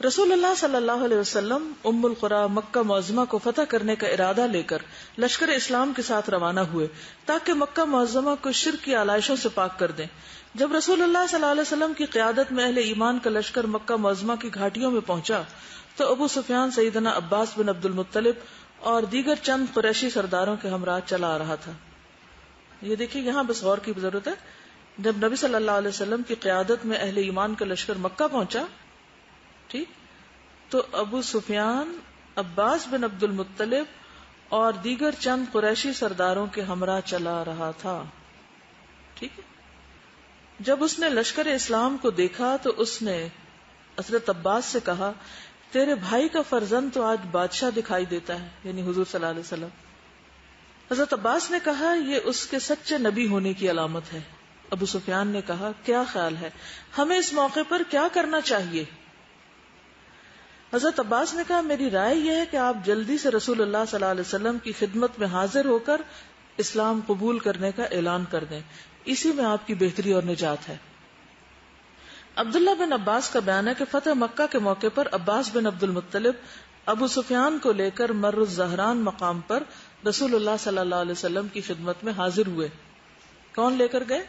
رسول اللہ صلی اللہ علیہ وسلم ام القری مکہ معظمہ کو فتح کرنے کا ارادہ لے کر لشکر اسلام کے ساتھ روانہ ہوئے تاکہ مکہ معظمہ کو شرک کی آلائشوں سے پاک کر دیں. جب رسول اللہ صلی اللہ علیہ وسلم کی قیادت میں اہل ایمان کا لشکر مکہ معظمہ کی گھاٹیوں میں پہنچا تو ابو سفیان سیدنا عباس بن عبد المطلب اور دیگر چند قریشی سرداروں کے ہمراہ چلا آ رہا تھا. یہ دیکھیے یہاں بس غور کی ضرورت ہے. جب نبی صلی اللہ علیہ وسلم کی قیادت میں اہل ایمان کا لشکر مکہ پہنچا ٹھیک تو ابو سفیان عباس بن عبد المطلب اور دیگر چند قریشی سرداروں کے ہمراہ چلا رہا تھا. ٹھیک ہے. جب اس نے لشکر اسلام کو دیکھا تو اس نے حضرت عباس سے کہا تیرے بھائی کا فرزند تو آج بادشاہ دکھائی دیتا ہے، یعنی حضور صلی اللہ علیہ وسلم. حضرت عباس نے کہا یہ اس کے سچے نبی ہونے کی علامت ہے. ابو سفیان نے کہا کیا خیال ہے ہمیں اس موقع پر کیا کرنا چاہیے؟ حضرت عباس نے کہا میری رائے یہ ہے کہ آپ جلدی سے رسول اللہ صلی اللہ علیہ وسلم کی خدمت میں حاضر ہو کر اسلام قبول کرنے کا اعلان کر دیں، اسی میں آپ کی بہتری اور نجات ہے. عبداللہ بن عباس کا بیان ہے کہ فتح مکہ کے موقع پر عباس بن عبد المطلب ابو سفیان کو لے کر مر الزہران مقام پر رسول اللہ صلی اللہ علیہ وسلم کی خدمت میں حاضر ہوئے. کون لے کر گئے؟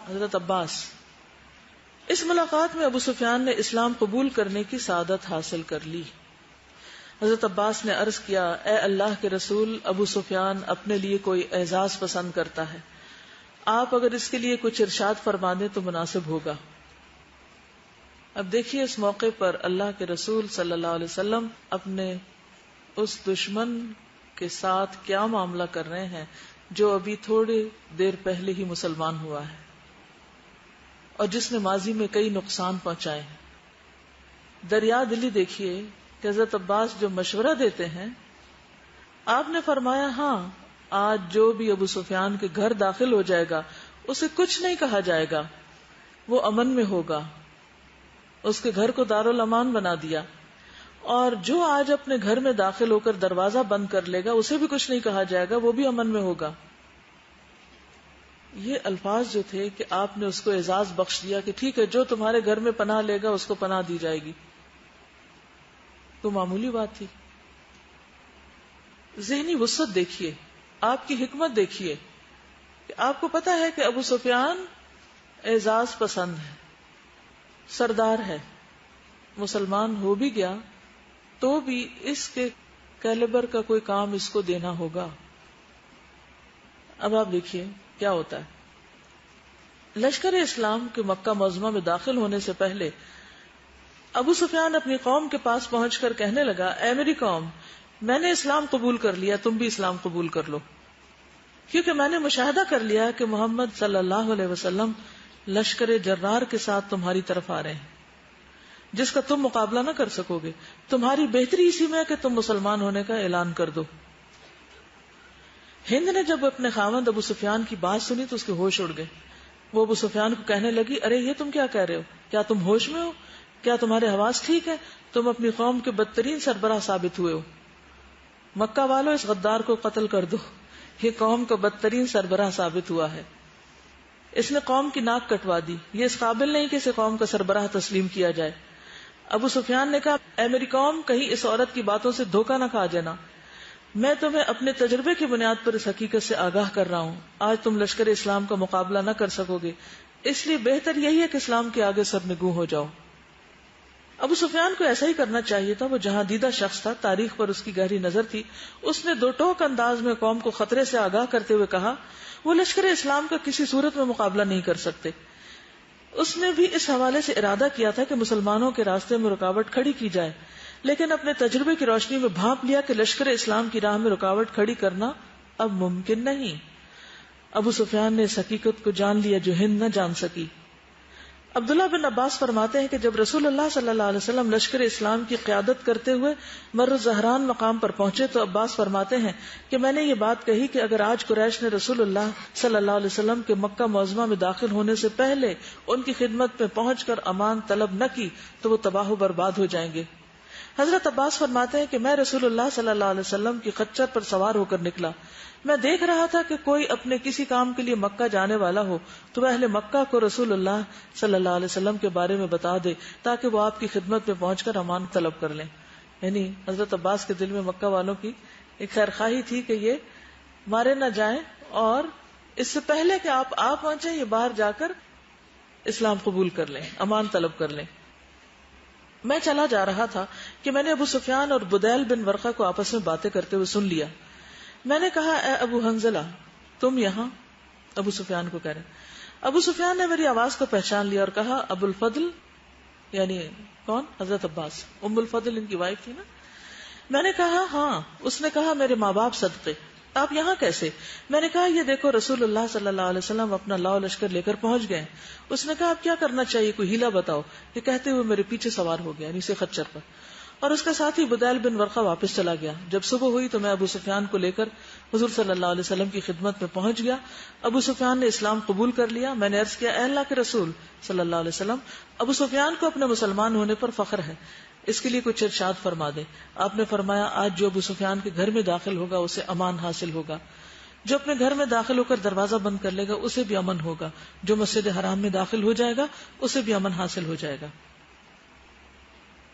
حضرت عباس. اس ملاقات میں ابو سفیان نے اسلام قبول کرنے کی سعادت حاصل کر لی. حضرت عباس نے عرض کیا اے اللہ کے رسول، ابو سفیان اپنے لیے کوئی اعزاز پسند کرتا ہے، آپ اگر اس کے لیے کچھ ارشاد فرما دیں تو مناسب ہوگا. اب دیکھیے اس موقع پر اللہ کے رسول صلی اللہ علیہ وسلم اپنے اس دشمن کے ساتھ کیا معاملہ کر رہے ہیں جو ابھی تھوڑی دیر پہلے ہی مسلمان ہوا ہے اور جس نے ماضی میں کئی نقصان پہنچائے ہیں. دریا دلی دیکھیے کہ حضرت عباس جو مشورہ دیتے ہیں، آپ نے فرمایا ہاں آج جو بھی ابو سفیان کے گھر داخل ہو جائے گا اسے کچھ نہیں کہا جائے گا، وہ امن میں ہوگا. اس کے گھر کو دارالامان بنا دیا. اور جو آج اپنے گھر میں داخل ہو کر دروازہ بند کر لے گا اسے بھی کچھ نہیں کہا جائے گا، وہ بھی امن میں ہوگا. یہ الفاظ جو تھے کہ آپ نے اس کو اعزاز بخش دیا کہ ٹھیک ہے جو تمہارے گھر میں پناہ لے گا اس کو پناہ دی جائے گی. تو معمولی بات تھی. ذہنی وسعت دیکھیے، آپ کی حکمت دیکھیے کہ آپ کو پتا ہے کہ ابو سفیان اعزاز پسند ہے، سردار ہے، مسلمان ہو بھی گیا تو بھی اس کے کیلیبر کا کوئی کام اس کو دینا ہوگا. اب آپ دیکھیے کیا ہوتا ہے. لشکر اسلام کے مکہ معظمہ میں داخل ہونے سے پہلے ابو سفیان اپنی قوم کے پاس پہنچ کر کہنے لگا اے میری قوم، میں نے اسلام قبول کر لیا، تم بھی اسلام قبول کر لو، کیونکہ میں نے مشاہدہ کر لیا کہ محمد صلی اللہ علیہ وسلم لشکر جرار کے ساتھ تمہاری طرف آ رہے ہیں جس کا تم مقابلہ نہ کر سکو گے. تمہاری بہتری اسی میں ہے کہ تم مسلمان ہونے کا اعلان کر دو. ہند نے جب اپنے خاوند ابو سفیان کی بات سنی تو اس کے ہوش اڑ گئے. وہ ابو سفیان کو کہنے لگی ارے یہ تم کیا کہہ رہے ہو؟ کیا تم ہوش میں ہو؟ کیا تمہارے حواس ٹھیک ہے؟ تم اپنی قوم کے بدترین سربراہ ثابت ہوئے ہو. مکہ والوں اس غدار کو قتل کر دو، یہ قوم کا بدترین سربراہ ثابت ہوا ہے. اس نے قوم کی ناک کٹوا دی، یہ اس قابل نہیں کہ اسے قوم کا سربراہ تسلیم کیا جائے. ابو سفیان نے کہا اے میری قوم، کہیں اس عورت کی باتوں سے دھوکہ نہ کھا جانا. میں تمہیں اپنے تجربے کی بنیاد پر اس حقیقت سے آگاہ کر رہا ہوں، آج تم لشکر اسلام کا مقابلہ نہ کر سکو گے، اس لیے بہتر یہی ہے کہ اسلام کے آگے سرنگوں ہو جاؤ. ابو سفیان کو ایسا ہی کرنا چاہیے تھا. وہ جہاں دیدہ شخص تھا، تاریخ پر اس کی گہری نظر تھی. اس نے دو ٹوک انداز میں قوم کو خطرے سے آگاہ کرتے ہوئے کہا وہ لشکر اسلام کا کسی صورت میں مقابلہ نہیں کر سکتے. اس نے بھی اس حوالے سے ارادہ کیا تھا کہ مسلمانوں کے راستے میں رکاوٹ کھڑی کی جائے، لیکن اپنے تجربے کی روشنی میں بھانپ لیا کہ لشکر اسلام کی راہ میں رکاوٹ کھڑی کرنا اب ممکن نہیں. ابو سفیان نے اس حقیقت کو جان لیا جو ہند نہ جان سکی. عبداللہ بن عباس فرماتے ہیں کہ جب رسول اللہ صلی اللہ علیہ وسلم لشکر اسلام کی قیادت کرتے ہوئے مر الزہران مقام پر پہنچے تو عباس فرماتے ہیں کہ میں نے یہ بات کہی کہ اگر آج قریش نے رسول اللہ صلی اللہ علیہ وسلم کے مکہ معظمہ میں داخل ہونے سے پہلے ان کی خدمت میں پہنچ کر امان طلب نہ کی تو وہ تباہ و برباد ہو جائیں گے. حضرت عباس فرماتے ہیں کہ میں رسول اللہ صلی اللہ علیہ وسلم کی خچر پر سوار ہو کر نکلا. میں دیکھ رہا تھا کہ کوئی اپنے کسی کام کے لیے مکہ جانے والا ہو تو وہ اہل مکہ کو رسول اللہ صلی اللہ علیہ وسلم کے بارے میں بتا دے تاکہ وہ آپ کی خدمت میں پہنچ کر امان طلب کر لیں. یعنی حضرت عباس کے دل میں مکہ والوں کی ایک خیرخواہی تھی کہ یہ مارے نہ جائیں، اور اس سے پہلے کہ آپ پہنچیں یہ باہر جا کر اسلام قبول کر لیں، امان طلب کر لیں. میں چلا جا رہا تھا کہ میں نے ابو سفیان اور بدیل بن ورقہ کو آپس میں باتیں کرتے ہوئے سن لیا. میں نے کہا اے ابو حنزلہ تم یہاں؟ ابو سفیان کو کہہ رہے. ابو سفیان نے میری آواز کو پہچان لیا اور کہا ابو الفضل، یعنی کون؟ حضرت عباس. ام الفضل ان کی وائف تھی نا. میں نے کہا ہاں. اس نے کہا میرے ماں باپ صدقے، آپ یہاں کیسے؟ میں نے کہا یہ دیکھو رسول اللہ صلی اللہ علیہ وسلم اپنا لاؤ لشکر لے کر پہنچ گئے. اس نے کہا اب کیا کرنا چاہیے، کوئی ہیلا بتاؤ. یہ کہتے ہوئے میرے پیچھے سوار ہو گیا، یعنی سے خچر پر، اور اس کا ساتھی بدیل بن ورقہ واپس چلا گیا. جب صبح ہوئی تو میں ابو سفیان کو لے کر حضور صلی اللہ علیہ وسلم کی خدمت میں پہنچ گیا. ابو سفیان نے اسلام قبول کر لیا. میں نے عرض کیا اے اللہ کے رسول صلی اللہ علیہ وسلم، ابو سفیان کو اپنے مسلمان ہونے پر فخر ہے، اس کے لیے کچھ ارشاد فرما دے. آپ نے فرمایا آج جو ابو سفیان کے گھر میں داخل ہوگا اسے امان حاصل ہوگا، جو اپنے گھر میں داخل ہو کر دروازہ بند کر لے گا اسے بھی امن ہوگا، جو مسجد حرام میں داخل ہو جائے گا اسے بھی امن حاصل ہو جائے گا.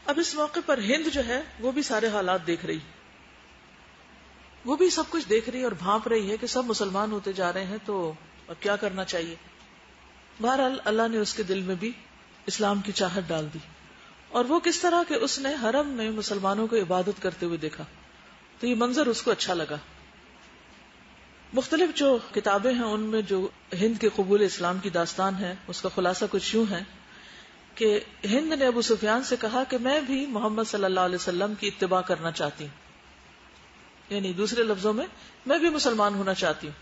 اب اس موقع پر ہند جو ہے وہ بھی سارے حالات دیکھ رہی، وہ بھی سب کچھ دیکھ رہی اور بھانپ رہی ہے کہ سب مسلمان ہوتے جا رہے ہیں تو اب کیا کرنا چاہیے. بہرحال اللہ نے اس کے دل میں بھی اسلام کی چاہت ڈال دی، اور وہ کس طرح کہ اس نے حرم میں مسلمانوں کو عبادت کرتے ہوئے دیکھا تو یہ منظر اس کو اچھا لگا. مختلف جو کتابیں ہیں ان میں جو ہند کے قبول اسلام کی داستان ہے اس کا خلاصہ کچھ یوں ہے کہ ہند نے ابو سفیان سے کہا کہ میں بھی محمد صلی اللہ علیہ وسلم کی اتباع کرنا چاہتی ہوں، یعنی دوسرے لفظوں میں بھی مسلمان ہونا چاہتی ہوں.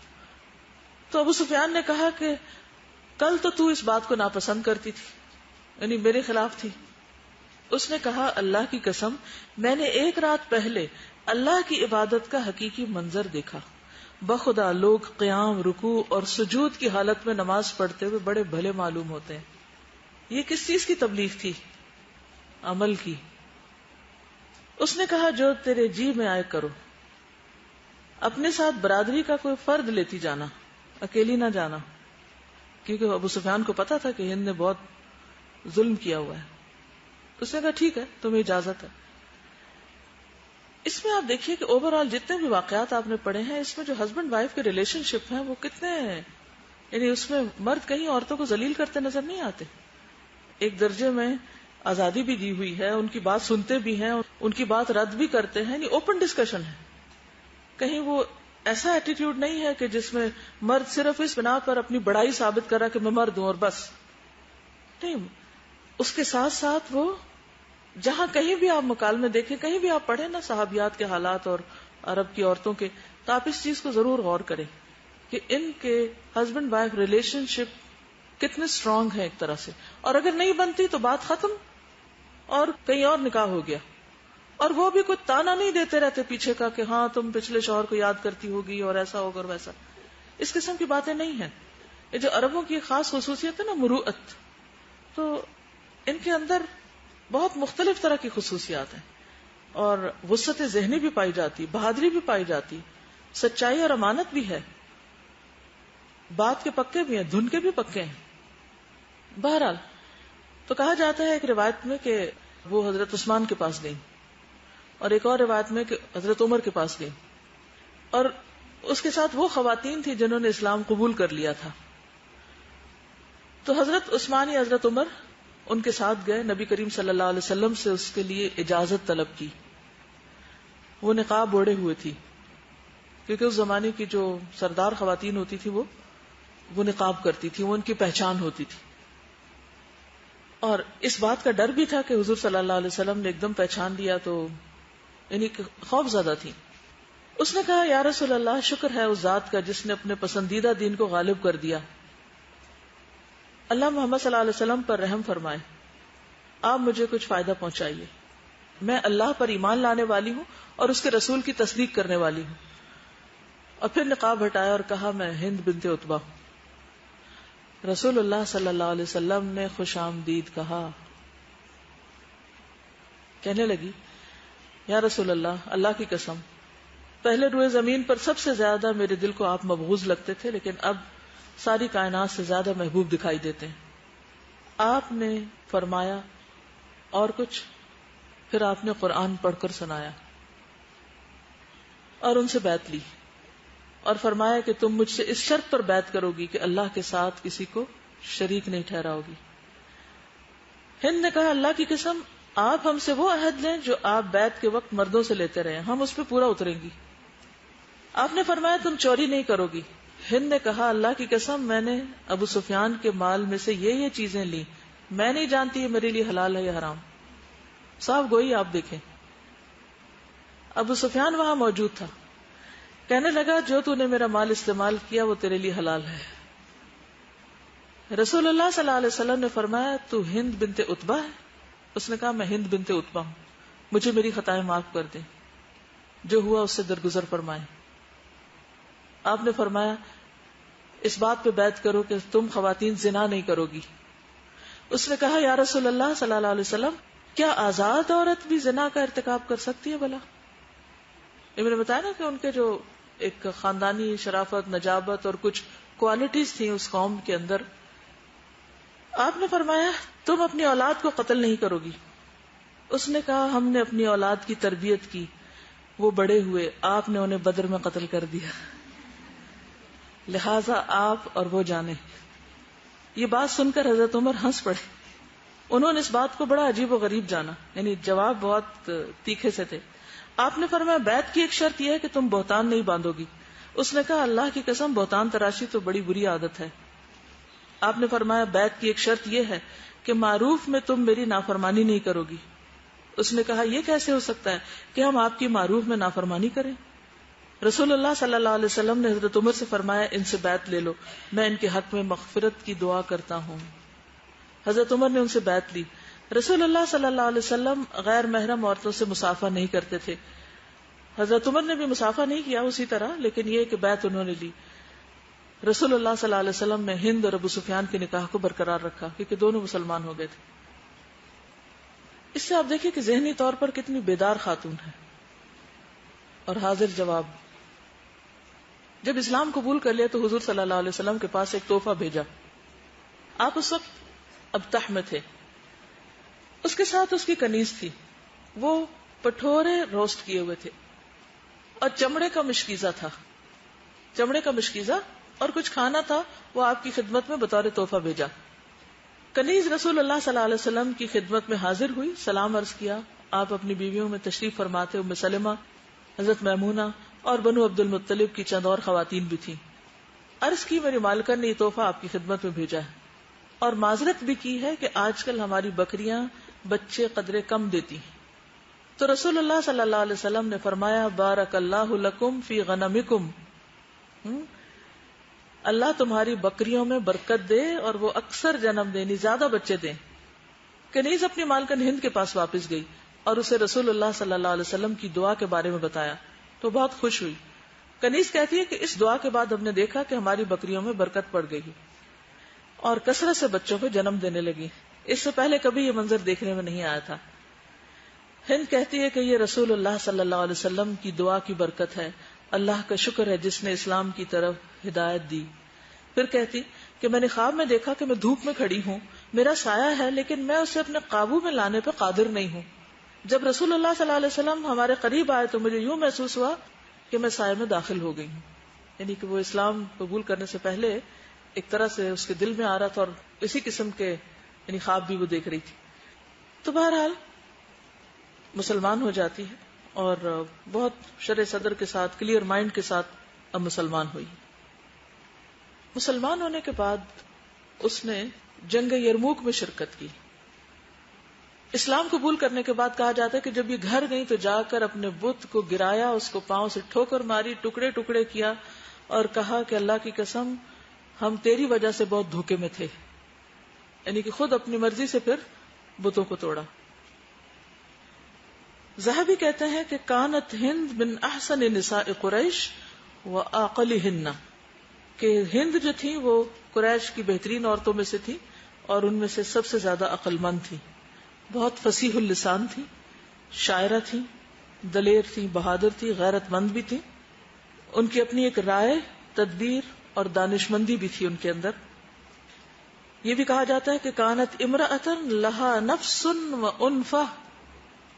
تو ابو سفیان نے کہا کہ کل تو اس بات کو ناپسند کرتی تھی، یعنی میرے خلاف تھی. اس نے کہا اللہ کی قسم میں نے ایک رات پہلے اللہ کی عبادت کا حقیقی منظر دیکھا. بخدا لوگ قیام، رکوع اور سجود کی حالت میں نماز پڑھتے ہوئے بڑے بھلے معلوم ہوتے ہیں. یہ کس چیز کی تبلیغ تھی؟ عمل کی. اس نے کہا جو تیرے جی میں آئے کرو، اپنے ساتھ برادری کا کوئی فرد لیتی جانا، اکیلی نہ جانا، کیونکہ ابو سفیان کو پتا تھا کہ ہند نے بہت ظلم کیا ہوا ہے. اس نے کہا ٹھیک ہے تمہیں اجازت ہے. اس میں آپ دیکھیے کہ اوور آل جتنے بھی واقعات آپ نے پڑھے ہیں اس میں جو ہسبینڈ وائف کے ریلیشن شپ ہیں وہ کتنے ہیں، یعنی اس میں مرد کہیں عورتوں کو ذلیل کرتے نظر نہیں آتے. ایک درجے میں آزادی بھی دی ہوئی ہے، ان کی بات سنتے بھی ہیں، ان کی بات رد بھی کرتے ہیں، یعنی اوپن ڈسکشن ہے. کہیں وہ ایسا ایٹیٹیوڈ نہیں ہے کہ جس میں مرد صرف اس بنا پر اپنی بڑائی ثابت کرا کہ میں مرد ہوں اور بس نہیں. اس کے ساتھ ساتھ وہ جہاں کہیں بھی آپ مکالمے دیکھیں، کہیں بھی آپ پڑھیں نا صحابیات کے حالات اور عرب کی عورتوں کے، تو آپ اس چیز کو ضرور غور کریں کہ ان کے ہسبینڈ وائف ریلیشن شپ کتنے اسٹرانگ ہے ایک طرح سے. اور اگر نہیں بنتی تو بات ختم اور کہیں اور نکاح ہو گیا. اور وہ بھی کوئی تانا نہیں دیتے رہتے پیچھے کا کہ ہاں تم پچھلے شوہر کو یاد کرتی ہوگی اور ایسا ہوگا اور ویسا. اس قسم کی باتیں نہیں ہیں. یہ جو عربوں کی خاص خصوصیت ہے نا مروءت، تو ان کے اندر بہت مختلف طرح کی خصوصیات ہیں اور وسعت ذہنی بھی پائی جاتی، بہادری بھی پائی جاتی، سچائی اور امانت بھی ہے، بات کے پکے بھی ہیں، دھن کے بھی پکے ہیں. بہرحال تو کہا جاتا ہے ایک روایت میں کہ وہ حضرت عثمان کے پاس گئی اور ایک اور روایت میں کہ حضرت عمر کے پاس گئی، اور اس کے ساتھ وہ خواتین تھی جنہوں نے اسلام قبول کر لیا تھا. تو حضرت عثمان یا حضرت عمر ان کے ساتھ گئے، نبی کریم صلی اللہ علیہ وسلم سے اس کے لیے اجازت طلب کی. وہ نقاب اوڑے ہوئے تھی کیونکہ اس زمانے کی جو سردار خواتین ہوتی تھی وہ نقاب کرتی تھی، وہ ان کی پہچان ہوتی تھی. اور اس بات کا ڈر بھی تھا کہ حضور صلی اللہ علیہ وسلم نے ایک دم پہچان لیا تو یعنی خوف زدہ تھی. اس نے کہا یا رسول اللہ شکر ہے اس ذات کا جس نے اپنے پسندیدہ دین کو غالب کر دیا. اللہ محمد صلی اللہ علیہ وسلم پر رحم فرمائے، آپ مجھے کچھ فائدہ پہنچائیے. میں اللہ پر ایمان لانے والی ہوں اور اس کے رسول کی تصدیق کرنے والی ہوں. اور پھر نقاب ہٹایا اور کہا میں ہند بنت عتبہ ہوں. رسول اللہ صلی اللہ علیہ وسلم نے خوش آمدید کہا. کہنے لگی یا رسول اللہ، اللہ کی قسم پہلے روئے زمین پر سب سے زیادہ میرے دل کو آپ مبغوض لگتے تھے، لیکن اب ساری کائنات سے زیادہ محبوب دکھائی دیتے ہیں۔ آپ نے فرمایا اور کچھ، پھر آپ نے قرآن پڑھ کر سنایا اور ان سے بیعت لی اور فرمایا کہ تم مجھ سے اس شرط پر بیعت کرو گی کہ اللہ کے ساتھ کسی کو شریک نہیں ٹھہراؤ گی۔ ہند نے کہا اللہ کی قسم آپ ہم سے وہ عہد لیں جو آپ بیعت کے وقت مردوں سے لیتے رہے، ہم اس پہ پورا اتریں گی۔ آپ نے فرمایا تم چوری نہیں کرو گی۔ ہند نے کہا اللہ کی قسم میں نے ابو سفیان کے مال میں سے یہ چیزیں لی، میں نہیں جانتی یہ میرے لیے حلال ہے یا حرام۔ صاف گوئی آپ دیکھیں۔ ابو سفیان وہاں موجود تھا، کہنے لگا جو تو نے میرا مال استعمال کیا وہ تیرے لیے حلال ہے۔ رسول اللہ صلی اللہ علیہ وسلم نے فرمایا تو ہند بنت عتبہ ہے؟ اس نے کہا میں ہند بنت عتبہ ہوں، مجھے میری خطائیں معاف کر دیں، جو ہوا اس سے درگزر فرمائیں۔ آپ نے فرمایا اس بات پہ بیعت کرو کہ تم خواتین زنا نہیں کرو گی۔ اس نے کہا یا رسول اللہ صلی اللہ علیہ وسلم کیا آزاد عورت بھی زنا کا ارتکاب کر سکتی ہے بھلا؟ میں نے بتایا نا کہ ان کے جو ایک خاندانی شرافت، نجابت اور کچھ کوالٹیز تھیں اس قوم کے اندر۔ آپ نے فرمایا تم اپنی اولاد کو قتل نہیں کرو گی۔ اس نے کہا ہم نے اپنی اولاد کی تربیت کی، وہ بڑے ہوئے، آپ نے انہیں بدر میں قتل کر دیا، لہذا آپ اور وہ جانے۔ یہ بات سن کر حضرت عمر ہنس پڑے، انہوں نے اس بات کو بڑا عجیب و غریب جانا، یعنی جواب بہت تیکھے سے تھے۔ آپ نے فرمایا بیعت کی ایک شرط یہ ہے کہ تم بہتان نہیں باندھو گی۔ اس نے کہا اللہ کی قسم بہتان تراشی تو بڑی بری عادت ہے۔ آپ نے فرمایا بیعت کی ایک شرط یہ ہے کہ معروف میں تم میری نافرمانی نہیں کرو گی۔ اس نے کہا یہ کیسے ہو سکتا ہے کہ ہم آپ کی معروف میں نافرمانی کریں؟ رسول اللہ صلی اللہ علیہ وسلم نے حضرت عمر سے فرمایا ان سے بیعت لے لو، میں ان کے حق میں مغفرت کی دعا کرتا ہوں۔ حضرت عمر نے ان سے بیعت لی۔ رسول اللہ صلی اللہ علیہ وسلم غیر محرم عورتوں سے مصافحہ نہیں کرتے تھے۔ حضرت عمر نے بھی مصافحہ نہیں کیا اسی طرح، لیکن یہ کہ بیعت انہوں نے لی۔ رسول اللہ صلی اللہ علیہ وسلم نے ہند اور ابو سفیان کے نکاح کو برقرار رکھا کیونکہ دونوں مسلمان ہو گئے تھے۔ اس سے آپ دیکھیں کہ ذہنی طور پر کتنی بیدار خاتون ہے اور حاضر جواب۔ جب اسلام قبول کر لیا تو حضور صلی اللہ علیہ وسلم کے پاس ایک تحفہ بھیجا۔ آپ اس وقت ابطح میں تھے، اس کے ساتھ اس کی کنیز تھی، وہ پٹھورے روسٹ کیے ہوئے تھے اور چمڑے کا مشکیزہ تھا، چمڑے کا مشکیزہ اور کچھ کھانا تھا، وہ آپ کی خدمت میں بطور تحفہ بھیجا۔ کنیز رسول اللہ صلی اللہ علیہ وسلم کی خدمت میں حاضر ہوئی، سلام عرض کیا۔ آپ اپنی بیویوں میں تشریف فرماتے، ام سلمہ، حضرت میمونہ اور بنو عبد المطلب کی چند اور خواتین بھی تھیں۔ عرض کی میری مالکن نے یہ تحفہ آپ کی خدمت میں بھیجا ہے اور معذرت بھی کی ہے کہ آج کل ہماری بکریاں بچے قدرے کم دیتی ہیں۔ تو رسول اللہ صلی اللہ علیہ وسلم نے فرمایا بارک اللہ لکم فی غنمکم، اللہ تمہاری بکریوں میں برکت دے اور وہ اکثر جنم دیں، زیادہ بچے دیں۔ کنیز اپنی مالکن ہند کے پاس واپس گئی اور اسے رسول اللہ صلی اللہ علیہ وسلم کی دعا کے بارے میں بتایا تو بہت خوش ہوئی۔ کنیز کہتی ہے کہ اس دعا کے بعد ہم نے دیکھا کہ ہماری بکریوں میں برکت پڑ گئی اور کثرت سے بچوں کو جنم دینے لگی، اس سے پہلے کبھی یہ منظر دیکھنے میں نہیں آیا تھا۔ ہند کہتی ہے کہ یہ رسول اللہ صلی اللہ علیہ وسلم کی دعا کی برکت ہے، اللہ کا شکر ہے جس نے اسلام کی طرف ہدایت دی۔ پھر کہتی کہ میں نے خواب میں دیکھا کہ میں دھوپ میں کھڑی ہوں، میرا سایہ ہے لیکن میں اسے اپنے قابو میں لانے پہ قادر نہیں ہوں۔ جب رسول اللہ صلی اللہ علیہ وسلم ہمارے قریب آئے تو مجھے یوں محسوس ہوا کہ میں سائے میں داخل ہو گئی ہوں، یعنی کہ وہ اسلام قبول کرنے سے پہلے ایک طرح سے اس کے دل میں آ رہا تھا اور اسی قسم کے یعنی خواب بھی وہ دیکھ رہی تھی۔ تو بہرحال مسلمان ہو جاتی ہے اور بہت شرع صدر کے ساتھ، کلیئر مائنڈ کے ساتھ اب مسلمان ہوئی۔ مسلمان ہونے کے بعد اس نے جنگ یرموک میں شرکت کی۔ اسلام قبول کرنے کے بعد کہا جاتا ہے کہ جب یہ گھر گئی تو جا کر اپنے بت کو گرایا، اس کو پاؤں سے ٹھوکر ماری، ٹکڑے ٹکڑے کیا اور کہا کہ اللہ کی قسم ہم تیری وجہ سے بہت دھوکے میں تھے، یعنی کہ خود اپنی مرضی سے پھر بتوں کو توڑا۔ ذہبی کہتے ہیں کہ کانت ہند من احسن نساء قریش وعاقلہن، کہ ہند جو تھی وہ قریش کی بہترین عورتوں میں سے تھی اور ان میں سے سب سے زیادہ عقل مند تھی، بہت فصیح اللسان تھی، شاعرہ تھی، دلیر تھی، بہادر تھی، غیرت مند بھی تھی. ان کی اپنی ایک رائے، تدبیر اور دانشمندی بھی تھی ان کے اندر. یہ بھی کہا جاتا ہے کہ کانت امرأۃ لہا نفس و انفہ،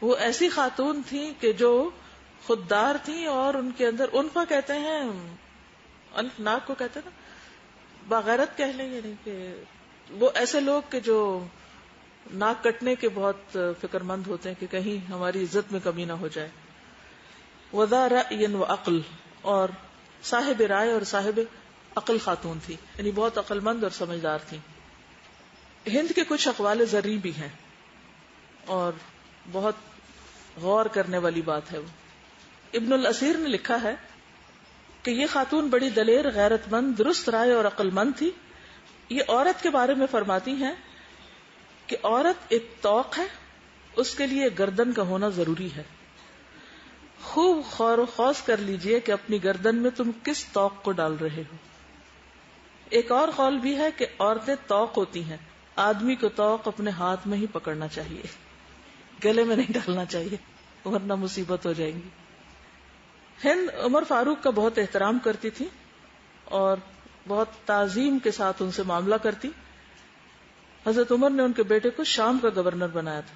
وہ ایسی خاتون تھی کہ جو خوددار تھی اور ان کے اندر انفہ کہتے ہیں، انف ناک کو کہتے ہیں نا، باغیرت کہہ لیں، یعنی کہ وہ ایسے لوگ کہ جو ناک کٹنے کے بہت فکر مند ہوتے ہیں کہ کہیں ہماری عزت میں کمی نہ ہو جائے. وذا رأی و عقل، اور صاحب رائے اور صاحب عقل خاتون تھی، یعنی بہت عقل مند اور سمجھدار تھی. ہند کے کچھ اقوال زرعی بھی ہیں اور بہت غور کرنے والی بات ہے. وہ ابن الاسیر نے لکھا ہے کہ یہ خاتون بڑی دلیر، غیرت مند، درست رائے اور عقل مند تھی. یہ عورت کے بارے میں فرماتی ہیں کہ عورت ایک طوق ہے، اس کے لیے گردن کا ہونا ضروری ہے. خوب غور و خوض کر لیجئے کہ اپنی گردن میں تم کس طوق کو ڈال رہے ہو. ایک اور قول بھی ہے کہ عورتیں طوق ہوتی ہیں، آدمی کو طوق اپنے ہاتھ میں ہی پکڑنا چاہیے، گلے میں نہیں ڈالنا چاہیے ورنہ مصیبت ہو جائیں گی. ہند عمر فاروق کا بہت احترام کرتی تھی اور بہت تعظیم کے ساتھ ان سے معاملہ کرتی. حضرت عمر نے ان کے بیٹے کو شام کا گورنر بنایا تھا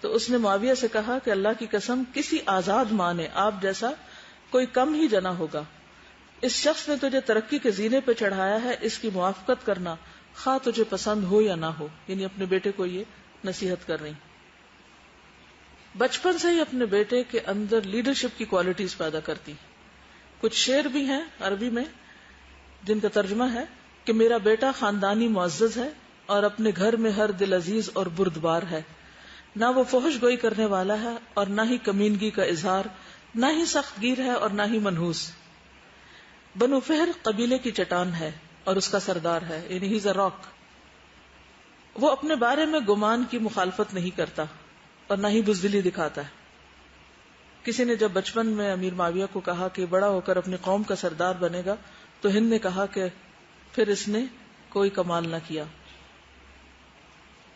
تو اس نے معاویہ سے کہا کہ اللہ کی قسم کسی آزاد ماں نے آپ جیسا کوئی کم ہی جنا ہوگا. اس شخص نے تجھے ترقی کے زینے پہ چڑھایا ہے، اس کی موافقت کرنا خواہ تجھے پسند ہو یا نہ ہو. یعنی اپنے بیٹے کو یہ نصیحت کر رہی. بچپن سے ہی اپنے بیٹے کے اندر لیڈرشپ کی کوالٹیز پیدا کرتی. کچھ شعر بھی ہیں عربی میں جن کا ترجمہ ہے کہ میرا بیٹا خاندانی معزز ہے اور اپنے گھر میں ہر دل عزیز اور بردبار ہے. نہ وہ فحش گوئی کرنے والا ہے اور نہ ہی کمینگی کا اظہار، نہ ہی سخت گیر ہے اور نہ ہی منحوس. بنو فہر قبیلے کی چٹان ہے اور اس کا سردار ہے، یعنی ہی از اے راک. وہ اپنے بارے میں گمان کی مخالفت نہیں کرتا اور نہ ہی بزدلی دکھاتا ہے. کسی نے جب بچپن میں امیر معاویہ کو کہا کہ بڑا ہو کر اپنی قوم کا سردار بنے گا تو ہند نے کہا کہ پھر اس نے کوئی کمال نہ کیا.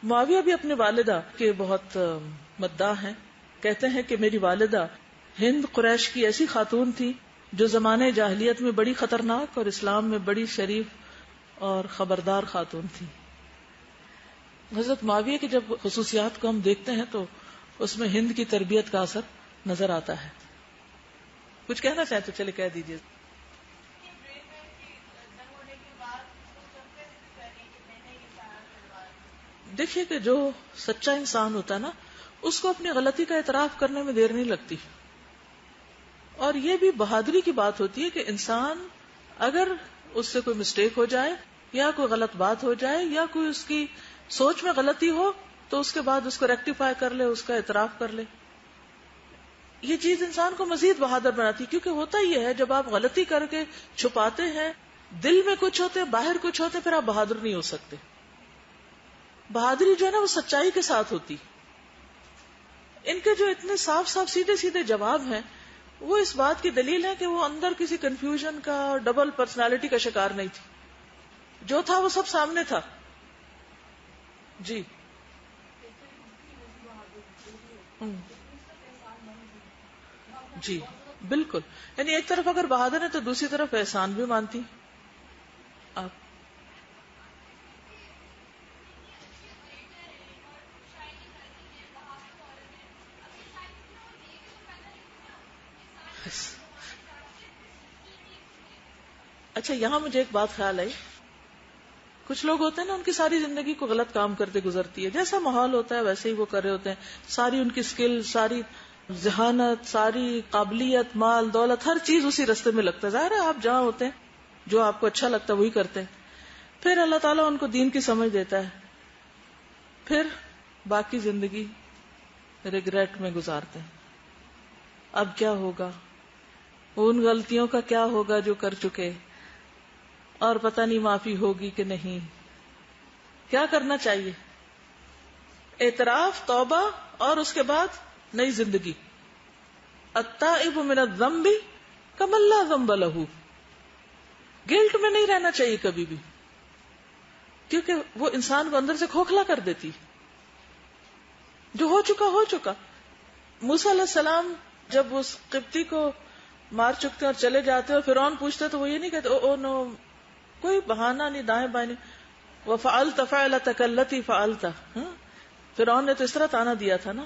معاویہ بھی اپنے والدہ کے بہت مداح ہیں. کہتے ہیں کہ میری والدہ ہند قریش کی ایسی خاتون تھی جو زمانے جاہلیت میں بڑی خطرناک اور اسلام میں بڑی شریف اور خبردار خاتون تھی. حضرت معاویہ کی جب خصوصیات کو ہم دیکھتے ہیں تو اس میں ہند کی تربیت کا اثر نظر آتا ہے. کچھ کہنا چاہتے چلے کہہ دیجیے. دیکھیے کہ جو سچا انسان ہوتا ہے نا اس کو اپنی غلطی کا اعتراف کرنے میں دیر نہیں لگتی. اور یہ بھی بہادری کی بات ہوتی ہے کہ انسان اگر اس سے کوئی مسٹیک ہو جائے یا کوئی غلط بات ہو جائے یا کوئی اس کی سوچ میں غلطی ہو تو اس کے بعد اس کو ریکٹیفائی کر لے، اس کا اعتراف کر لے. یہ چیز انسان کو مزید بہادر بناتی ہے. کیونکہ ہوتا یہ ہے جب آپ غلطی کر کے چھپاتے ہیں، دل میں کچھ ہوتے باہر کچھ ہوتے، پھر آپ بہادر نہیں ہو سکتے. بہادری جو ہے نا وہ سچائی کے ساتھ ہوتی. ان کے جو اتنے صاف صاف سیدھے سیدھے جواب ہیں وہ اس بات کی دلیل ہے کہ وہ اندر کسی کنفیوژن کا، ڈبل پرسنالٹی کا شکار نہیں تھی. جو تھا وہ سب سامنے تھا. جی جی بالکل. یعنی ایک طرف اگر بہادر ہے تو دوسری طرف احسان بھی مانتی آپ. اچھا یہاں مجھے ایک بات خیال آئی. کچھ لوگ ہوتے ہیں نا ان کی ساری زندگی کو غلط کام کرتے گزرتی ہے، جیسا ماحول ہوتا ہے ویسے ہی وہ کر رہے ہوتے ہیں. ساری ان کی سکل، ساری ذہانت، ساری قابلیت، مال دولت، ہر چیز اسی رستے میں لگتا ہے. ظاہر ہے آپ جہاں ہوتے ہیں جو آپ کو اچھا لگتا ہے وہی کرتے ہیں. پھر اللہ تعالیٰ ان کو دین کی سمجھ دیتا ہے، پھر باقی زندگی ریگریٹ میں گزارتے ہیں. اب کیا ہوگا، ان غلطیوں کا کیا ہوگا جو کر چکے، اور پتہ نہیں معافی ہوگی کہ نہیں. کیا کرنا چاہیے؟ اعتراف، توبہ، اور اس کے بعد نئی زندگی. التائب من الذنب کمن لا ذنب لہ. گلٹ میں نہیں رہنا چاہیے کبھی بھی، کیونکہ وہ انسان کو اندر سے کھوکھلا کر دیتی. جو ہو چکا ہو چکا. موسیٰ علیہ السلام جب اس قبطی کو مار چکتے اور چلے جاتے اور فرعون پوچھتے تو وہ یہ نہیں کہتے او نو، کوئی بہانہ نہیں، دائیں بائیں نہیں، وَفَعَلْتَ فَعْلَتَكَ الَّتِي فَعَلْتَ، فرعون نے تو اس طرح تانا دیا تھا نا،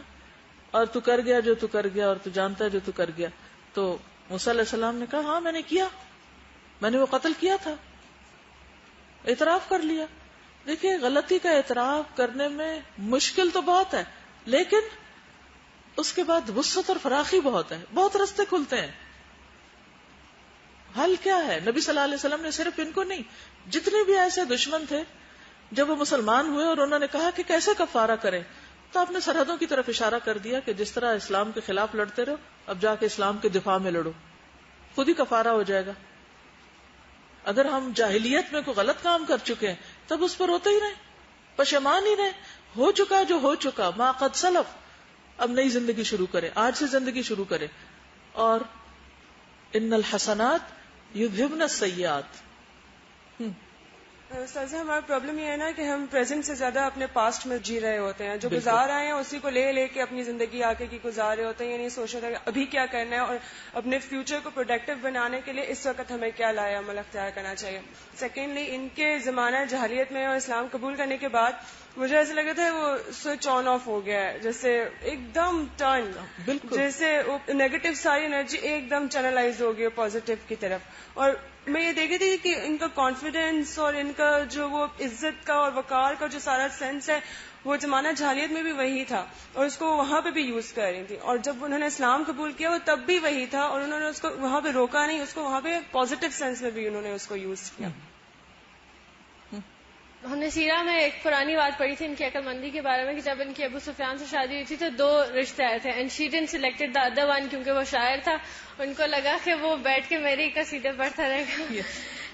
اور تو کر گیا جو تو کر گیا، اور تو جانتا ہے جو تو کر گیا. تو موسیٰ علیہ السلام نے کہا ہاں میں نے کیا، میں نے وہ قتل کیا تھا، اعتراف کر لیا. دیکھیے غلطی کا اعتراف کرنے میں مشکل تو بہت ہے، لیکن اس کے بعد وسعت اور فراخی بہت ہے، بہت راستے کھلتے ہیں. حل کیا ہے؟ نبی صلی اللہ علیہ وسلم نے صرف ان کو نہیں، جتنے بھی ایسے دشمن تھے جب وہ مسلمان ہوئے اور انہوں نے کہا کہ کیسے کفارہ کریں، تو آپ نے سرحدوں کی طرف اشارہ کر دیا کہ جس طرح اسلام کے خلاف لڑتے رہو، اب جا کے اسلام کے دفاع میں لڑو، خود ہی کفارہ ہو جائے گا. اگر ہم جاہلیت میں کوئی غلط کام کر چکے ہیں تب اس پر روتے ہی رہے، پشیمان ہی رہے، ہو چکا جو ہو چکا، ما قد سلف، اب نئی زندگی شروع کرے، آج سے زندگی شروع کرے. اور ان الحسنات یذہبن السیئات. استاذ ہمارا پرابلم یہ ہے نا کہ ہم پریزنٹ سے زیادہ اپنے پاسٹ میں جی رہے ہوتے ہیں، جو گزار آئے ہیں اسی کو لے کے اپنی زندگی آگے کی گزار رہے ہوتے ہیں، یہ نہیں سوچ رہے کہ ابھی کیا کرنا ہے اور اپنے فیوچر کو پروڈکٹیو بنانے کے لیے اس وقت ہمیں کیا لایا عمل اختیار کرنا چاہیے. سیکنڈلی، ان کے زمانہ جاہلیت میں اور اسلام قبول کرنے کے بعد مجھے ایسا لگا تھا وہ سوئچ آن آف ہو گیا ہے، جیسے ایک دم ٹرن، جیسے نیگیٹو ساری انرجی ایک دم چینلائز ہو گئی پازیٹیو کی طرف. اور میں یہ دیکھ رہی تھی کہ ان کا کانفیڈینس اور ان کا جو وہ عزت کا اور وقار کا جو سارا سینس ہے وہ زمانہ جاہلیت میں بھی وہی تھا اور اس کو وہاں پہ بھی یوز کر رہی تھی، اور جب انہوں نے اسلام قبول کیا وہ تب بھی وہی تھا اور انہوں نے اس کو وہاں پہ روکا نہیں، اس کو وہاں پہ پازیٹیو سینس میں بھی انہوں نے اس کو یوز کیا. ہم نے سیرہ میں ایک پرانی بات پڑھی تھی ان کی عقل مندی کے بارے میں کہ جب ان کی ابو سفیان سے شادی ہوئی تھی تو 2 رشتے آئے تھے، and she didn't selected the other one کیونکہ وہ شاعر تھا، ان کو لگا کہ وہ بیٹھ کے میری قصیدے پڑھتا رہے گا.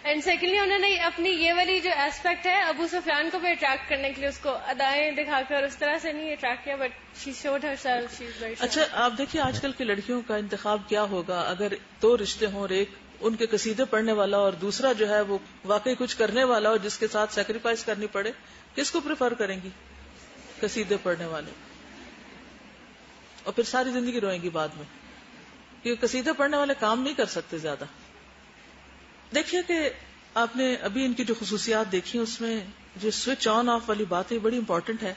اینڈ سیکنڈلی انہوں نے اپنی یہ والی جو ایسپیکٹ ہے ابو سفیان کو بھی اٹریکٹ کرنے کے لیے اس کو ادائیں دکھا کر اس طرح سے نہیں اٹریکٹ کیا، but she should her self she is very. اچھا آپ دیکھیے آج کل کی لڑکیوں کا انتخاب کیا ہوگا اگر 2 رشتے ہوں اور ایک ان کے قصیدے پڑھنے والا اور دوسرا جو ہے وہ واقعی کچھ کرنے والا اور جس کے ساتھ سیکریفائس کرنی پڑے، کس کو پریفر کریں گی؟ قصیدے پڑھنے والے. اور پھر ساری زندگی روئیں گی بعد میں، کیونکہ قصیدے پڑھنے والے کام نہیں کر سکتے زیادہ. دیکھیے کہ آپ نے ابھی ان کی جو خصوصیات دیکھی اس میں جو سوئچ آن آف والی بات ہے بڑی امپورٹنٹ ہے.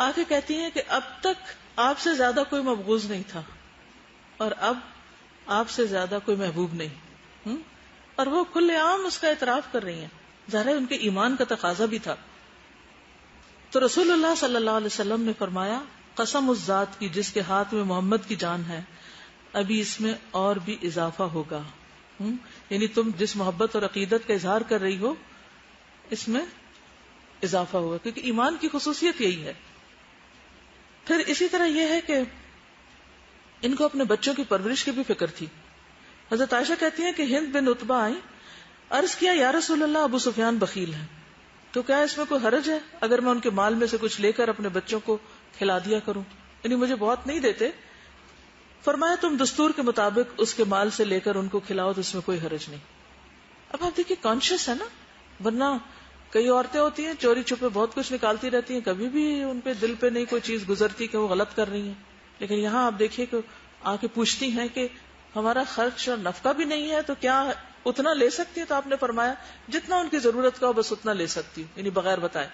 آگے کہتی ہیں کہ اب تک آپ سے زیادہ کوئی مبغوض نہیں تھا اور اب آپ سے زیادہ کوئی محبوب نہیں، اور وہ کھلے عام اس کا اعتراف کر رہی ہیں. ظاہر ہے ان کے ایمان کا تقاضا بھی تھا. تو رسول اللہ صلی اللہ علیہ وسلم نے فرمایا قسم اس ذات کی جس کے ہاتھ میں محمد کی جان ہے، ابھی اس میں اور بھی اضافہ ہوگا. یعنی تم جس محبت اور عقیدت کا اظہار کر رہی ہو اس میں اضافہ ہوگا، کیونکہ ایمان کی خصوصیت یہی ہے. پھر اسی طرح یہ ہے کہ ان کو اپنے بچوں کی پرورش کی بھی فکر تھی. حضرت عائشہ کہتی ہیں کہ ہند بن عتبہ آئی، عرض کیا یا رسول اللہ ابو سفیان بخیل ہے، تو کیا اس میں کوئی حرج ہے اگر میں ان کے مال میں سے کچھ لے کر اپنے بچوں کو کھلا دیا کروں؟ یعنی مجھے بہت نہیں دیتے. فرمایا تم دستور کے مطابق اس کے مال سے لے کر ان کو کھلاؤ تو اس میں کوئی حرج نہیں. اب آپ دیکھیے کانشیس ہے نا، ورنہ کئی عورتیں ہوتی ہیں چوری چھپے بہت کچھ نکالتی رہتی ہیں، کبھی بھی ان پہ دل پہ نہیں کوئی چیز گزرتی کہ وہ غلط کر رہی ہیں. لیکن یہاں آپ دیکھیے کہ آ کے پوچھتی ہیں کہ ہمارا خرچ اور نفقہ بھی نہیں ہے تو کیا اتنا لے سکتی ہے؟ تو آپ نے فرمایا جتنا ان کی ضرورت کا ہو بس اتنا لے سکتی ہوں، یعنی بغیر بتائے.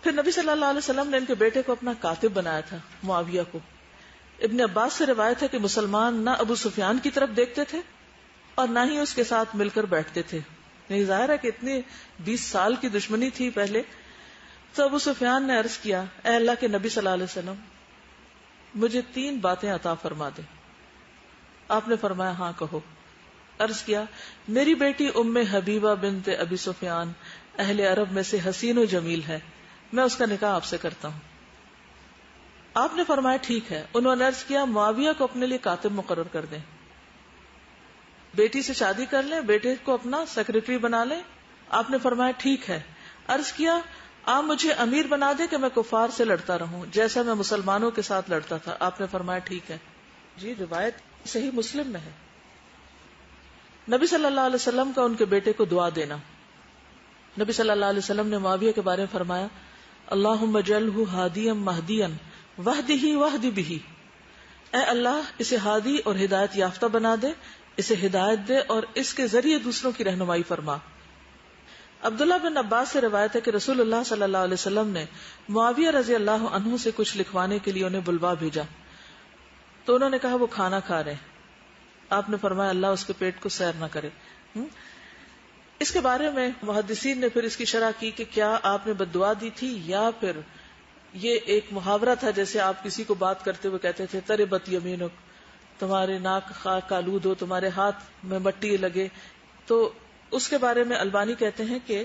پھر نبی صلی اللہ علیہ وسلم نے ان کے بیٹے کو اپنا کاتب بنایا تھا، معاویہ کو. ابن عباس سے روایت ہے کہ مسلمان نہ ابو سفیان کی طرف دیکھتے تھے اور نہ ہی اس کے ساتھ مل کر بیٹھتے تھے. نہیں ظاہر ہے کہ اتنی 20 سال کی دشمنی تھی پہلے. تو ابو سفیان نے عرض کیا اے اللہ کے نبی صلی اللہ علیہ وسلم مجھے 3 باتیں عطا فرما دے. آپ نے فرمایا ہاں کہو. عرض کیا میری بیٹی ام حبیبہ بنت ابی سفیان اہل عرب میں سے حسین و جمیل ہے، میں اس کا نکاح آپ سے کرتا ہوں. آپ نے فرمایا ٹھیک ہے. انہوں نے عرض کیا معاویہ کو اپنے لیے کاتب مقرر کر دیں، بیٹی سے شادی کر لیں، بیٹے کو اپنا سیکرٹری بنا لیں. آپ نے فرمایا ٹھیک ہے. عرض کیا آپ مجھے امیر بنا دیں کہ میں کفار سے لڑتا رہوں جیسا میں مسلمانوں کے ساتھ لڑتا تھا. آپ نے فرمایا ٹھیک ہے. جی روایت صحیح مسلم میں ہے. نبی صلی اللہ علیہ وسلم کا ان کے بیٹے کو دعا دینا. نبی صلی اللہ علیہ وسلم نے معاویہ کے بارے میں فرمایا اللہم اجعلہ ہادیا مہدیا وہدہ وہد بہ. اے اللہ اسے ہادی اور ہدایت یافتہ بنا دے، اسے ہدایت دے اور اس کے ذریعے دوسروں کی رہنمائی فرما۔ عبداللہ بن عباس سے روایت ہے کہ رسول اللہ صلی اللہ علیہ وسلم نے معاویہ رضی اللہ عنہ سے کچھ لکھوانے کے لیے انہیں بلوا بھیجا، تو انہوں نے کہا وہ کھانا کھا رہے ہیں۔ آپ نے فرمایا اللہ اس کے پیٹ کو سیر نہ کرے۔ اس کے بارے میں محدثین نے پھر اس کی شرح کی کہ کیا آپ نے بد دعا دی تھی یا پھر یہ ایک محاورہ تھا، جیسے آپ کسی کو بات کرتے ہوئے کہتے تھے تربت یمینک، تمہارے ناک خاک آلود ہو، تمہارے ہاتھ میں مٹی لگے۔ تو اس کے بارے میں البانی کہتے ہیں کہ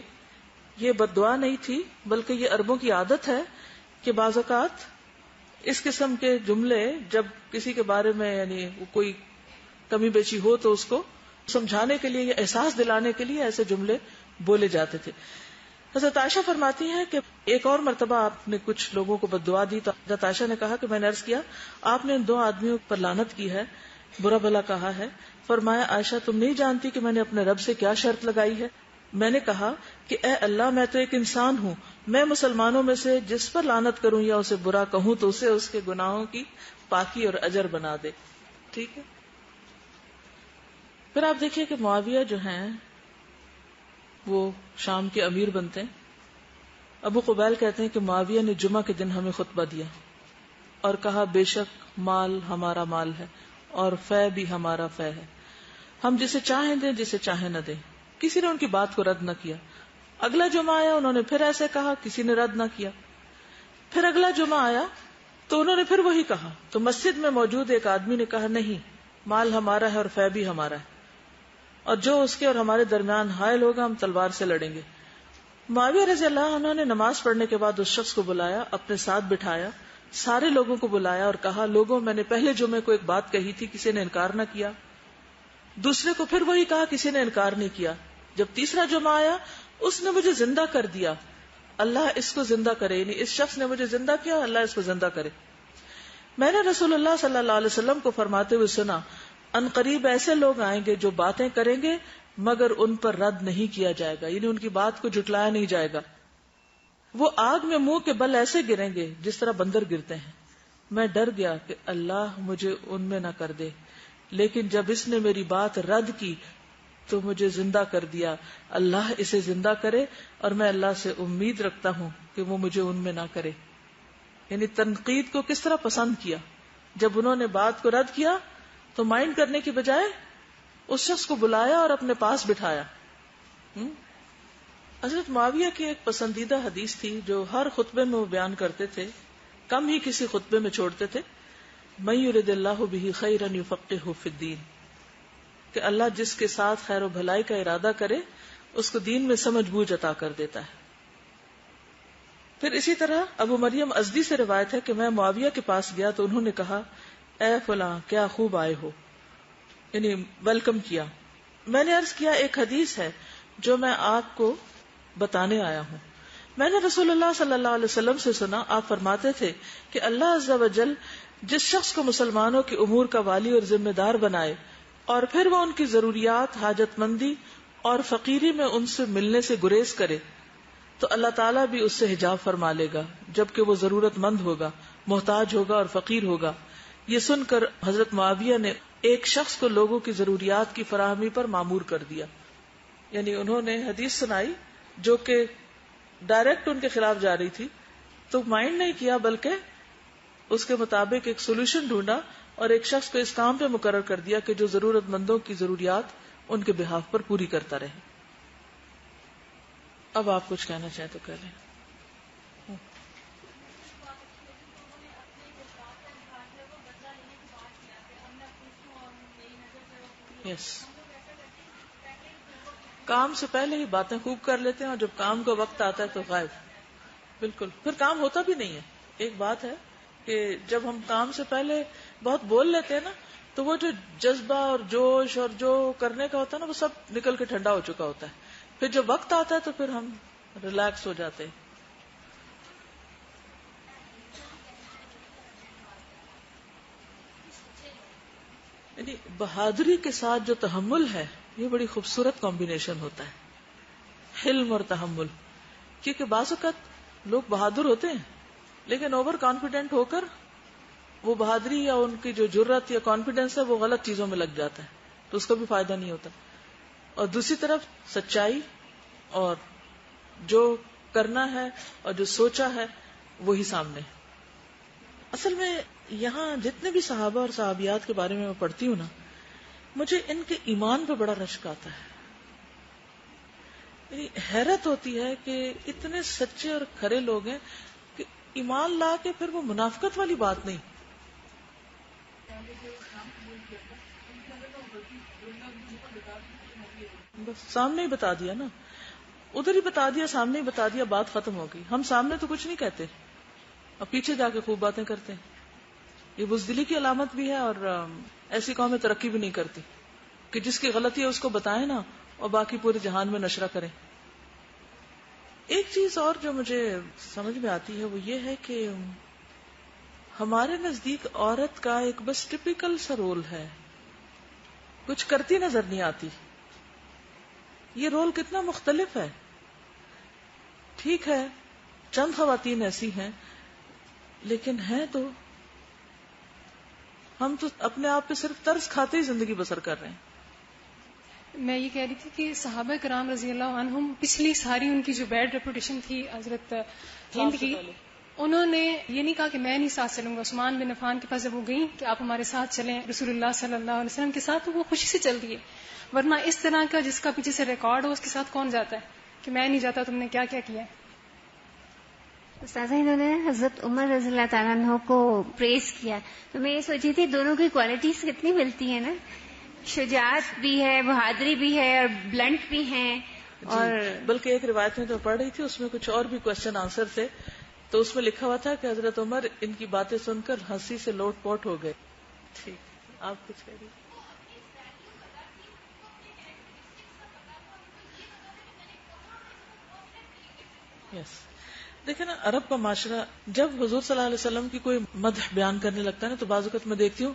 یہ بد دعا نہیں تھی، بلکہ یہ عربوں کی عادت ہے کہ بعض اوقات اس قسم کے جملے جب کسی کے بارے میں یعنی کوئی کمی بیشی ہو تو اس کو سمجھانے کے لیے یا احساس دلانے کے لیے ایسے جملے بولے جاتے تھے۔ حضرت عائشہ فرماتی ہیں کہ ایک اور مرتبہ آپ نے کچھ لوگوں کو بد دعا دی تو حضرت عائشہ نے کہا کہ میں نے عرض کیا آپ نے ان دو آدمیوں پر لعنت کی ہے، برا بھلا کہا ہے۔ فرمایا عائشہ تم نہیں جانتی کہ میں نے اپنے رب سے کیا شرط لگائی ہے؟ میں نے کہا کہ اے اللہ میں تو ایک انسان ہوں، میں مسلمانوں میں سے جس پر لعنت کروں یا اسے برا کہوں تو اسے اس کے گناہوں کی پاکی اور اجر بنا دے۔ ٹھیک ہے، پھر آپ دیکھیے کہ معاویہ جو ہیں وہ شام کے امیر بنتے ہیں۔ ابو قبیل کہتے ہیں کہ معاویہ نے جمعہ کے دن ہمیں خطبہ دیا اور کہا بے شک مال ہمارا مال ہے اور فے بھی ہمارا فے ہے، ہم جسے چاہیں دیں جسے چاہیں نہ دیں۔ کسی نے ان کی بات کو رد نہ کیا۔ اگلا جمعہ آیا انہوں نے پھر ایسے کہا، کسی نے رد نہ کیا۔ پھر اگلا جمعہ آیا تو انہوں نے پھر وہی کہا، تو مسجد میں موجود ایک آدمی نے کہا نہیں، مال ہمارا ہے اور فے بھی ہمارا ہے، اور جو اس کے اور ہمارے درمیان حائل ہوگا ہم تلوار سے لڑیں گے۔ معاویہ رضی اللہ عنہ نے نماز پڑھنے کے بعد اس شخص کو بلایا، اپنے ساتھ بٹھایا، سارے لوگوں کو بلایا اور کہا لوگوں میں نے پہلے جمعے کو ایک بات کہی تھی، کسی نے انکار نہ کیا۔ دوسرے کو پھر وہی کہا، کسی نے انکار نہیں کیا۔ جب تیسرا جمعہ آیا اس نے مجھے زندہ کر دیا، اللہ اس کو زندہ کرے، یعنی اس شخص نے مجھے زندہ کیا، اللہ اس کو زندہ کرے۔ میں نے رسول اللہ صلی اللہ علیہ وسلم کو فرماتے ہوئے سنا ان قریب ایسے لوگ آئیں گے جو باتیں کریں گے مگر ان پر رد نہیں کیا جائے گا، یعنی ان کی بات کو جھٹلایا نہیں جائے گا۔ وہ آگ میں منہ کے بل ایسے گریں گے جس طرح بندر گرتے ہیں۔ میں ڈر گیا کہ اللہ مجھے ان میں نہ کر دے، لیکن جب اس نے میری بات رد کی تو مجھے زندہ کر دیا، اللہ اسے زندہ کرے اور میں اللہ سے امید رکھتا ہوں کہ وہ مجھے ان میں نہ کرے۔ یعنی تنقید کو کس طرح پسند کیا، جب انہوں نے بات کو رد کیا تو مائنڈ کرنے کی بجائے اس شخص کو بلایا اور اپنے پاس بٹھایا۔ حضرت معاویہ کی ایک پسندیدہ حدیث تھی جو ہر خطبے میں وہ بیان کرتے تھے، کم ہی کسی خطبے میں چھوڑتے تھے، من یرد اللہ بہ خیرا یفقہہ فی الدین، کہ اللہ جس کے ساتھ خیر و بھلائی کا ارادہ کرے اس کو دین میں سمجھ بوجھ عطا کر دیتا ہے۔ پھر اسی طرح ابو مریم ازدی سے روایت ہے کہ میں معاویہ کے پاس گیا تو انہوں نے کہا اے فلاں کیا خوب آئے ہو، یعنی ویلکم کیا۔ میں نے عرض کیا ایک حدیث ہے جو میں آپ کو بتانے آیا ہوں۔ میں نے رسول اللہ صلی اللہ علیہ وسلم سے سنا، آپ فرماتے تھے کہ اللہ عز و جل جس شخص کو مسلمانوں کے امور کا والی اور ذمہ دار بنائے اور پھر وہ ان کی ضروریات، حاجت مندی اور فقیری میں ان سے ملنے سے گریز کرے تو اللہ تعالیٰ بھی اس سے حجاب فرما لے گا جبکہ وہ ضرورت مند ہوگا، محتاج ہوگا اور فقیر ہوگا۔ یہ سن کر حضرت معاویہ نے ایک شخص کو لوگوں کی ضروریات کی فراہمی پر مامور کر دیا، یعنی انہوں نے حدیث سنائی جو کہ ڈائریکٹ ان کے خلاف جا رہی تھی، تو مائنڈ نہیں کیا بلکہ اس کے مطابق ایک سولوشن ڈھونڈا اور ایک شخص کو اس کام پہ مقرر کر دیا کہ جو ضرورت مندوں کی ضروریات ان کے بہاف پر پوری کرتا رہے۔ اب آپ کچھ کہنا چاہیں تو کہہ لیں۔ یس، کام سے پہلے ہی باتیں خوب کر لیتے ہیں اور جب کام کا وقت آتا ہے تو غائب، بالکل پھر کام ہوتا بھی نہیں ہے۔ ایک بات ہے کہ جب ہم کام سے پہلے بہت بول لیتے ہیں نا تو وہ جو جذبہ اور جوش اور جو کرنے کا ہوتا ہے نا وہ سب نکل کے ٹھنڈا ہو چکا ہوتا ہے، پھر جب وقت آتا ہے تو پھر ہم ریلیکس ہو جاتے ہیں۔ یعنی بہادری کے ساتھ جو تحمل ہے یہ بڑی خوبصورت کمبینیشن ہوتا ہے، حلم اور تحمل، کیونکہ بعض اوقات لوگ بہادر ہوتے ہیں لیکن اوور کانفیڈنٹ ہو کر وہ بہادری یا ان کی جو جرات یا کانفیڈنس ہے وہ غلط چیزوں میں لگ جاتا ہے تو اس کو بھی فائدہ نہیں ہوتا. اور دوسری طرف سچائی اور جو کرنا ہے اور جو سوچا ہے وہی سامنے. اصل میں یہاں جتنے بھی صحابہ اور صحابیات کے بارے میں میں پڑھتی ہوں نا، مجھے ان کے ایمان پہ بڑا رشک آتا ہے. یعنی حیرت ہوتی ہے کہ اتنے سچے اور کھرے لوگ ہیں کہ ایمان لا کے پھر وہ منافقت والی بات نہیں. بس سامنے ہی بتا دیا نا، ادھر ہی بتا دیا، سامنے ہی بتا دیا، بات ختم ہو گئی. ہم سامنے تو کچھ نہیں کہتے اور پیچھے جا کے خوب باتیں کرتے ہیں. یہ بزدلی کی علامت بھی ہے اور ایسی قومیں ترقی بھی نہیں کرتی کہ جس کی غلطی ہے اس کو بتائیں نا اور باقی پورے جہان میں نشرہ کریں. ایک چیز اور جو مجھے سمجھ میں آتی ہے وہ یہ ہے کہ ہمارے نزدیک عورت کا ایک بس ٹپیکل سا رول ہے، کچھ کرتی نظر نہیں آتی. یہ رول کتنا مختلف ہے. ٹھیک ہے چند خواتین ایسی ہیں لیکن ہیں تو ہم تو اپنے آپ پہ صرف ترس کھاتے ہی زندگی بسر کر رہے ہیں. میں یہ کہہ رہی تھی کہ صحابہ کرام رضی اللہ عنہم پچھلی ساری ان کی جو بیڈ ریپوٹیشن تھی حضرت ہند کی، انہوں نے یہ نہیں کہا کہ میں نہیں ساتھ چلوں گا. عثمان بن عفان کے پاس جب وہ گئی کہ آپ ہمارے ساتھ چلیں رسول اللہ صلی اللہ علیہ وسلم کے ساتھ، تو وہ خوشی سے چل دیے. ورنہ اس طرح کا جس کا پیچھے سے ریکارڈ ہو اس کے ساتھ کون جاتا ہے کہ میں نہیں جاتا، تم نے کیا کیا کیا. استاذہ انہوں نے حضرت عمر رضی اللہ تعالیٰ عنہ کو پریز کیا، تو میں یہ سوچی تھی دونوں کی کوالٹیز کتنی ملتی ہیں نا، شجاعت بھی ہے، بہادری بھی ہے اور بلنٹ بھی ہیں. اور بلکہ ایک روایت میں جو پڑھ رہی تھی اس میں کچھ اور بھی کوشچن آنسر تھے، تو اس میں لکھا ہوا تھا کہ حضرت عمر ان کی باتیں سن کر ہنسی سے لوٹ پوٹ ہو گئے. ٹھیک آپ کچھ کہہ رہی؟ یس دیکھیں نا، عرب کا معاشرہ جب حضور صلی اللہ علیہ وسلم کی کوئی مدح بیان کرنے لگتا ہے نا تو بعض اوقات میں دیکھتی ہوں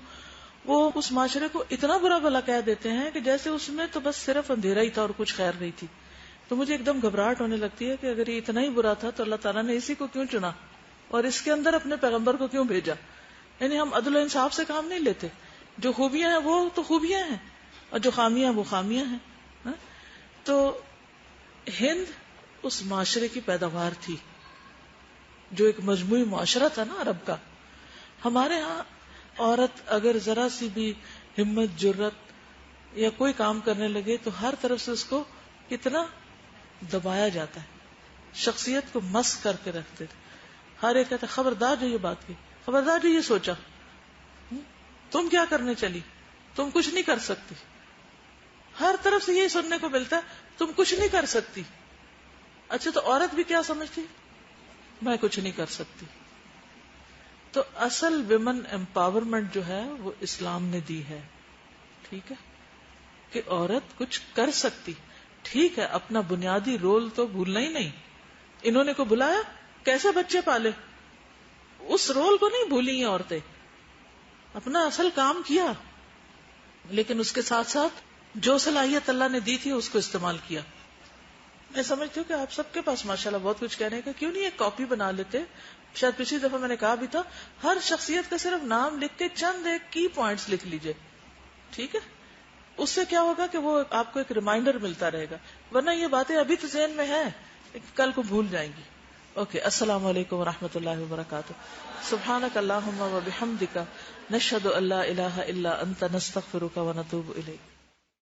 وہ اس معاشرے کو اتنا برا بھلا کہہ دیتے ہیں کہ جیسے اس میں تو بس صرف اندھیرا ہی تھا اور کچھ خیر نہیں تھی. تو مجھے ایک دم گھبراہٹ ہونے لگتی ہے کہ اگر یہ اتنا ہی برا تھا تو اللہ تعالیٰ نے اسی کو کیوں چنا اور اس کے اندر اپنے پیغمبر کو کیوں بھیجا. یعنی ہم عدل و انصاف سے کام نہیں لیتے. جو خوبیاں ہیں وہ تو خوبیاں ہیں اور جو خامیاں وہ خامیاں ہیں. تو ہند اس معاشرے کی پیداوار تھی جو ایک مجموعی معاشرہ تھا نا عرب کا. ہمارے ہاں عورت اگر ذرا سی بھی ہمت جرت یا کوئی کام کرنے لگے تو ہر طرف سے اس کو کتنا دبایا جاتا ہے، شخصیت کو مس کر کے رکھتے تھے. ہر ایک کہتا خبردار جو یہ بات کی، خبردار جو یہ سوچا، تم کیا کرنے چلی، تم کچھ نہیں کر سکتی. ہر طرف سے یہی سننے کو ملتا ہے تم کچھ نہیں کر سکتی. اچھا تو عورت بھی کیا سمجھتی، میں کچھ نہیں کر سکتی. تو اصل ویمن امپاورمنٹ جو ہے وہ اسلام نے دی ہے. ٹھیک ہے کہ عورت کچھ کر سکتی. ٹھیک ہے اپنا بنیادی رول تو بھولنا ہی نہیں. انہوں نے کو بلایا کیسے بچے پالے، اس رول کو نہیں بھولی ہیں عورتیں، اپنا اصل کام کیا، لیکن اس کے ساتھ ساتھ جو صلاحیت اللہ نے دی تھی اس کو استعمال کیا. میں سمجھتی ہوں کہ آپ سب کے پاس ماشاءاللہ بہت کچھ کہنے کا، کیوں نہیں ایک کاپی بنا لیتے. شاید پچھلی دفعہ میں نے کہا بھی تھا ہر شخصیت کا صرف نام لکھ کے چند ایک کی پوائنٹس لکھ لیجئے. ٹھیک ہے، اس سے کیا ہوگا کہ وہ آپ کو ایک ریمائنڈر ملتا رہے گا، ورنہ یہ باتیں ابھی تو ذہن میں ہیں کل کو بھول جائیں گی. اوکے، السلام علیکم ورحمۃ اللہ وبرکاتہ. سبحانک اللہم وبحمدک، نشہد ان لا الہ الا انت، نستغفرک ونتوب الیک.